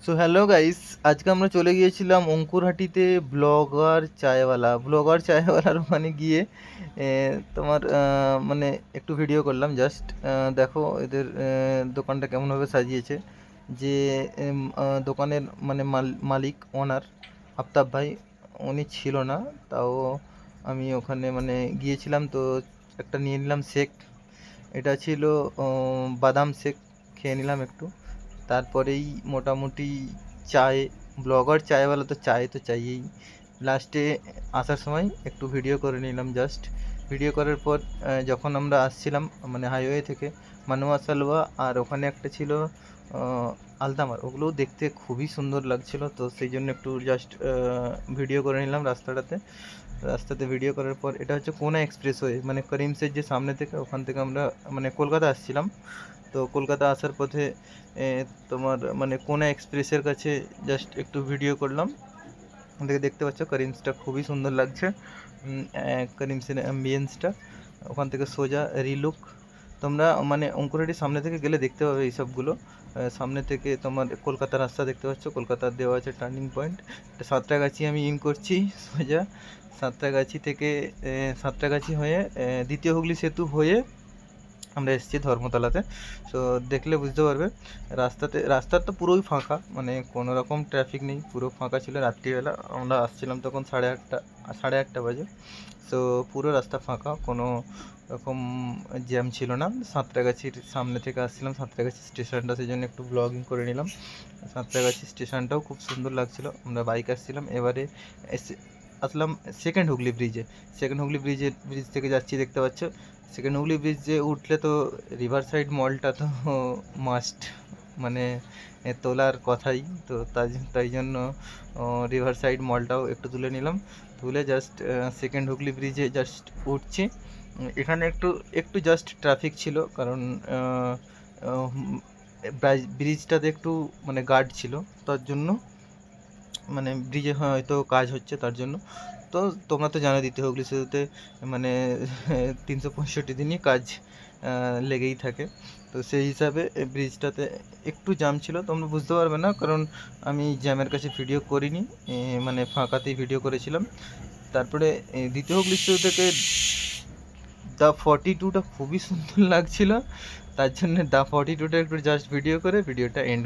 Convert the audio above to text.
So hello guys, আজকে আমরা চলে গিয়েছিলাম অঙ্কুরহাটিতে ব্লগার চায়ওয়ালার ওখানে গিয়ে তোমার মানে একটু ভিডিও করলাম জাস্ট। দেখো এদের দোকানটা কেমনভাবে সাজিয়েছে। যে দোকানের মানে মালিক ওনার আফতাব ভাই, উনি ছিল না। তাও আমি ওখানে মানে গিয়েছিলাম, তো একটা নিয়ে নিলাম শেক। এটা ছিল বাদাম শেক, খেয়ে নিলাম একটু। তারপরেই মোটামুটি চায়, ব্লগার চায়ওয়ালা তো চায় তো চাইয়েই। লাস্টে আসার সময় একটু ভিডিও করে নিলাম জাস্ট। ভিডিও করার পর যখন আমরা আসছিলাম মানে হাইওয়ে থেকে মানুয়া সালওয়া, আর ওখানে একটা ছিল আলতামার, ওগুলোও দেখতে খুবই সুন্দর লাগছিল, তো সেই জন্য একটু জাস্ট ভিডিও করে নিলাম রাস্তাতে ভিডিও করার পর। এটা হচ্ছে কোনা এক্সপ্রেসওয়ে, মানে করিমসের যে সামনে থেকে, ওখান থেকে আমরা মানে কলকাতা আসছিলাম। তো কলকাতা আসার পথে তোমার মানে কোনা এক্সপ্রেসের কাছে জাস্ট একটু ভিডিও করলাম। দেখতে পাচ্ছ করিমসটা খুবই সুন্দর লাগছে। করিমসের অ্যাম্বিয়েন্সটা ওখান থেকে সোজা রিলুক। তোমরা মানে অঙ্কুরহাটির সামনে থেকে গেলে দেখতে পাবে এইসবগুলো। সামনে থেকে তোমার কলকাতার রাস্তা দেখতে পাচ্ছ, কলকাতার দেওয়া আছে টার্নিং পয়েন্ট। সাঁতরাগাছি আমি ইন করছি সোজা। সাঁতরাগাছি থেকে সাঁতরাগাছি হয়ে দ্বিতীয় হুগলি সেতু হয়ে আমরা এসেছি ধর্মতলাতে। তো দেখলে বুঝতে পারবে রাস্তা তো পুরোই ফাঁকা, মানে কোনো রকম ট্রাফিক নেই, পুরো ফাঁকা ছিল। রাত্রিবেলা আমরা আসছিলাম তখন 8:30 বাজে। তো পুরো রাস্তা ফাঁকা, কোনো রকম জ্যাম ছিল না। সাঁতরাগাছির সামনে থেকে আসছিলাম, সাঁতরাগাছি স্টেশনটা, সেই জন্য একটু ব্লগিং করে নিলাম। সাঁতরাগাছি স্টেশনটাও খুব সুন্দর লাগছিল। আমরা বাইক আসছিলাম, এবারে আসলাম সেকেন্ড হুগলি ব্রিজ থেকে যাচ্ছি, দেখতে পাচ্ছ। সেকেন্ড হুগলি ব্রিজে উঠলে তো রিভার সাইড মলটা তো মাস্ট, মানে তোলার কথাই। তো তাই জন্য রিভার সাইড মলটাও একটু তুলে নিলাম। তুলে জাস্ট সেকেন্ড হুগলি ব্রিজে জাস্ট উঠছি। এখানে একটু একটু জাস্ট ট্রাফিক ছিল, কারণ ব্রিজটাতে একটু মানে গার্ড ছিল, তার জন্য মানে ব্রিজে হয়তো কাজ হচ্ছে তার জন্য। তো তোমরা তো জানো দ্বিতীয় হুগলি সেতুতে মানে 365 দিনই কাজ লেগেই থাকে। তো সেই হিসাবে ব্রিজটাতে একটু জ্যাম ছিল, তোমরা বুঝতে পারবে না, কারণ আমি জ্যামের কাছে ভিডিও করিনি, মানে ফাঁকাতেই ভিডিও করেছিলাম। তারপরে দ্বিতীয় হুগলি সেতু থেকে দ্য 42টা খুবই সুন্দর লাগছিল, তার জন্য দ্য 42টা একটু জাস্ট ভিডিও করে ভিডিওটা এন্ড